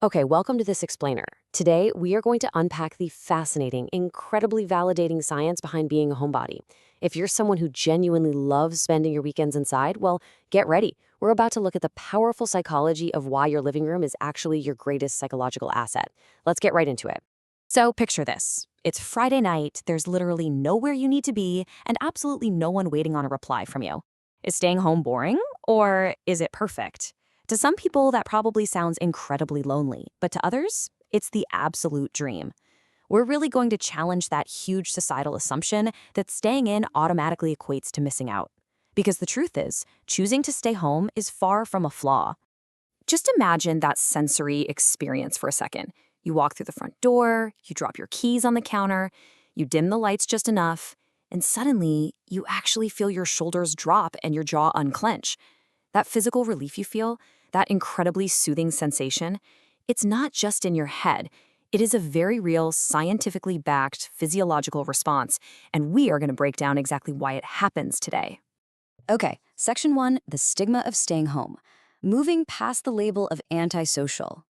Okay, welcome to this explainer. Today, we are going to unpack the fascinating, incredibly validating science behind being a homebody. If you're someone who genuinely loves spending your weekends inside, well, get ready. We're about to look at the powerful psychology of why your living room is actually your greatest psychological asset. Let's get right into it. So picture this. It's Friday night, there's literally nowhere you need to be, and absolutely no one waiting on a reply from you. Is staying home boring, or is it perfect? To some people, that probably sounds incredibly lonely, but to others, it's the absolute dream. We're really going to challenge that huge societal assumption that staying in automatically equates to missing out. Because the truth is, choosing to stay home is far from a flaw. Just imagine that sensory experience for a second. You walk through the front door, you drop your keys on the counter, you dim the lights just enough, and suddenly you actually feel your shoulders drop and your jaw unclench. That physical relief you feel, that incredibly soothing sensation, it's not just in your head. It is a very real, scientifically backed physiological response, and we are going to break down exactly why it happens today. Okay, Section 1, the stigma of staying home. Moving past the label of antisocial.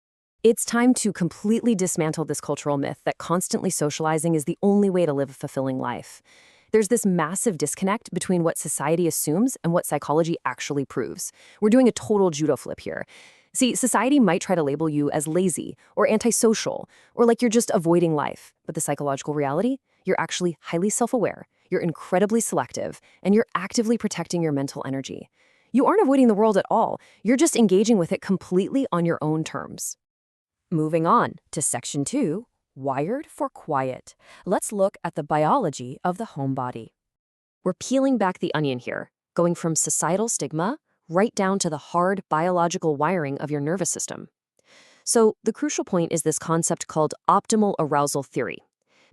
It's time to completely dismantle this cultural myth that constantly socializing is the only way to live a fulfilling life. There's this massive disconnect between what society assumes and what psychology actually proves. We're doing a total judo flip here. See, society might try to label you as lazy or antisocial or like you're just avoiding life, but the psychological reality, you're actually highly self-aware, you're incredibly selective, and you're actively protecting your mental energy. You aren't avoiding the world at all, you're just engaging with it completely on your own terms. Moving on to Section 2, Wired for Quiet. Let's look at the biology of the homebody. We're peeling back the onion here, going from societal stigma right down to the hard biological wiring of your nervous system. So the crucial point is this concept called optimal arousal theory.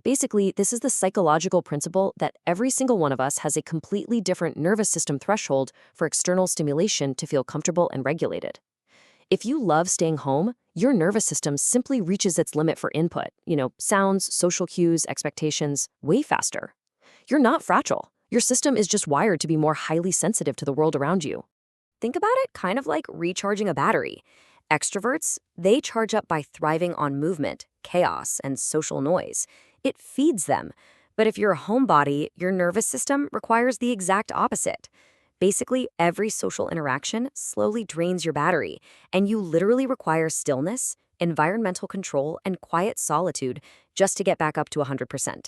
Basically, this is the psychological principle that every single one of us has a completely different nervous system threshold for external stimulation to feel comfortable and regulated. If you love staying home, your nervous system simply reaches its limit for input, sounds, social cues, expectations, way faster. You're not fragile. Your system is just wired to be more highly sensitive to the world around you. Think about it kind of like recharging a battery. Extroverts, they charge up by thriving on movement, chaos, and social noise. It feeds them. But if you're a homebody, your nervous system requires the exact opposite. Basically, every social interaction slowly drains your battery, and you literally require stillness, environmental control, and quiet solitude just to get back up to 100%.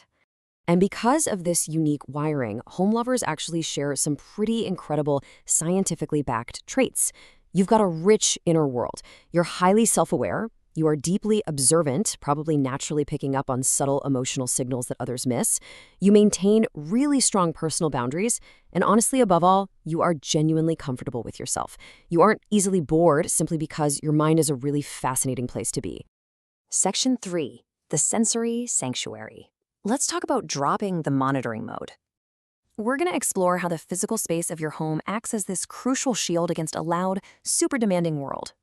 And because of this unique wiring, home lovers actually share some pretty incredible scientifically backed traits. You've got a rich inner world. You're highly self-aware. You are deeply observant, probably naturally picking up on subtle emotional signals that others miss. You maintain really strong personal boundaries. And honestly, above all, you are genuinely comfortable with yourself. You aren't easily bored simply because your mind is a really fascinating place to be. Section 3, the sensory sanctuary. Let's talk about dropping the monitoring mode. We're going to explore how the physical space of your home acts as this crucial shield against a loud, super demanding world.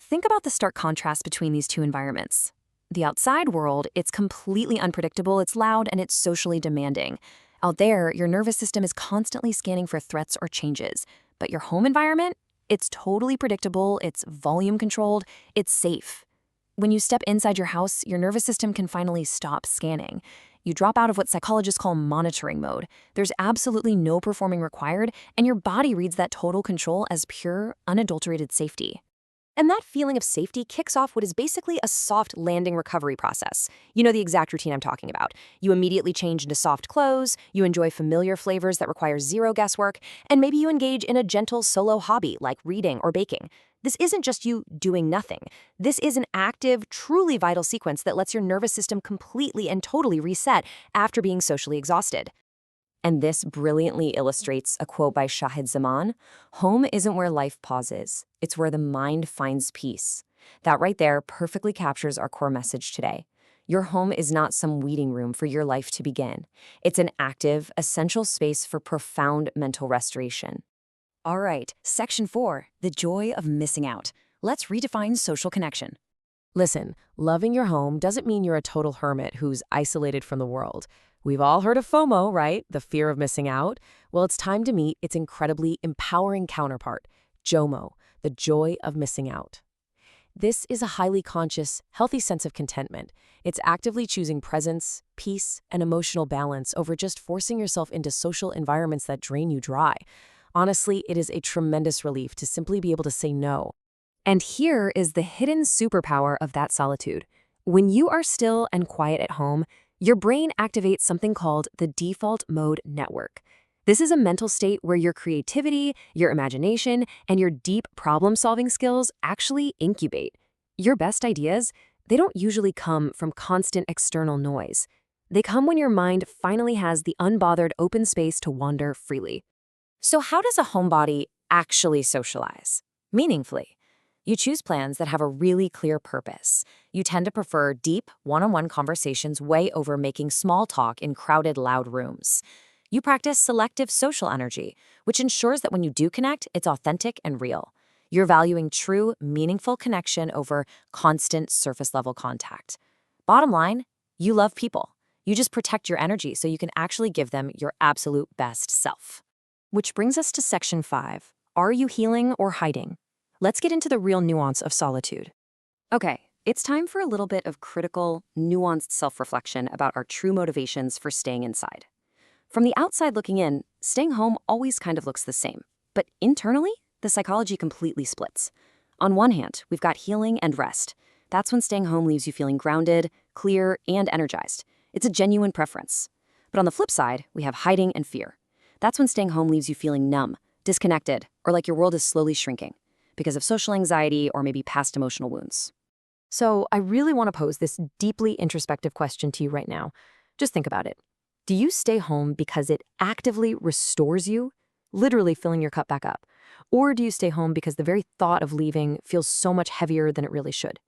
Think about the stark contrast between these two environments. The outside world, it's completely unpredictable, it's loud, and it's socially demanding. Out there, your nervous system is constantly scanning for threats or changes. But your home environment, it's totally predictable, it's volume controlled, it's safe. When you step inside your house, your nervous system can finally stop scanning. You drop out of what psychologists call monitoring mode. There's absolutely no performing required, and your body reads that total control as pure, unadulterated safety. And that feeling of safety kicks off what is basically a soft landing recovery process. You know the exact routine I'm talking about. You immediately change into soft clothes, you enjoy familiar flavors that require zero guesswork, and maybe you engage in a gentle solo hobby like reading or baking. This isn't just you doing nothing. This is an active, truly vital sequence that lets your nervous system completely and totally reset after being socially exhausted. And this brilliantly illustrates a quote by Shahid Zaman: "Home isn't where life pauses, it's where the mind finds peace." That right there perfectly captures our core message today. Your home is not some waiting room for your life to begin. It's an active, essential space for profound mental restoration. All right, Section 4, the joy of missing out. Let's redefine social connection. Listen, loving your home doesn't mean you're a total hermit who's isolated from the world. We've all heard of FOMO, right? The fear of missing out. Well, it's time to meet its incredibly empowering counterpart, JOMO, the joy of missing out. This is a highly conscious, healthy sense of contentment. It's actively choosing presence, peace, and emotional balance over just forcing yourself into social environments that drain you dry. Honestly, it is a tremendous relief to simply be able to say no. And here is the hidden superpower of that solitude. When you are still and quiet at home, your brain activates something called the default mode network. This is a mental state where your creativity, your imagination, and your deep problem-solving skills actually incubate. Your best ideas, they don't usually come from constant external noise. They come when your mind finally has the unbothered open space to wander freely. So how does a homebody actually socialize? Meaningfully. You choose plans that have a really clear purpose. You tend to prefer deep, one-on-one conversations way over making small talk in crowded, loud rooms. You practice selective social energy, which ensures that when you do connect, it's authentic and real. You're valuing true, meaningful connection over constant surface-level contact. Bottom line, you love people. You just protect your energy so you can actually give them your absolute best self. Which brings us to Section 5. Are you healing or hiding? Let's get into the real nuance of solitude. Okay, it's time for a little bit of critical, nuanced self-reflection about our true motivations for staying inside. From the outside looking in, staying home always kind of looks the same. But internally, the psychology completely splits. On one hand, we've got healing and rest. That's when staying home leaves you feeling grounded, clear, and energized. It's a genuine preference. But on the flip side, we have hiding and fear. That's when staying home leaves you feeling numb, disconnected, or like your world is slowly shrinking because of social anxiety or maybe past emotional wounds. So I really want to pose this deeply introspective question to you right now. Just think about it. Do you stay home because it actively restores you, literally filling your cup back up? Or do you stay home because the very thought of leaving feels so much heavier than it really should?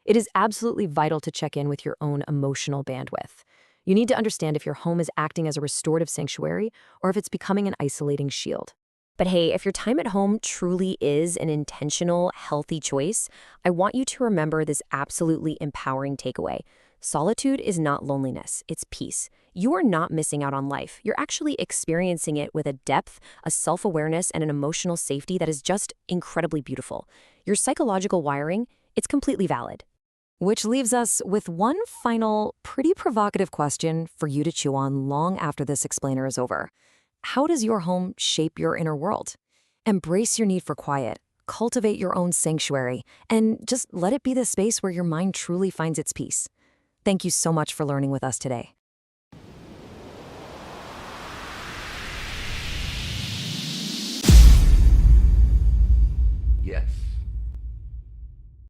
It is absolutely vital to check in with your own emotional bandwidth. You need to understand if your home is acting as a restorative sanctuary or if it's becoming an isolating shield. But hey, if your time at home truly is an intentional, healthy choice, I want you to remember this absolutely empowering takeaway. Solitude is not loneliness, it's peace. You are not missing out on life. You're actually experiencing it with a depth, a self-awareness, and an emotional safety that is just incredibly beautiful. Your psychological wiring, it's completely valid. Which leaves us with one final, pretty provocative question for you to chew on long after this explainer is over. How does your home shape your inner world? Embrace your need for quiet, cultivate your own sanctuary, and just let it be the space where your mind truly finds its peace. Thank you so much for learning with us today. Yes.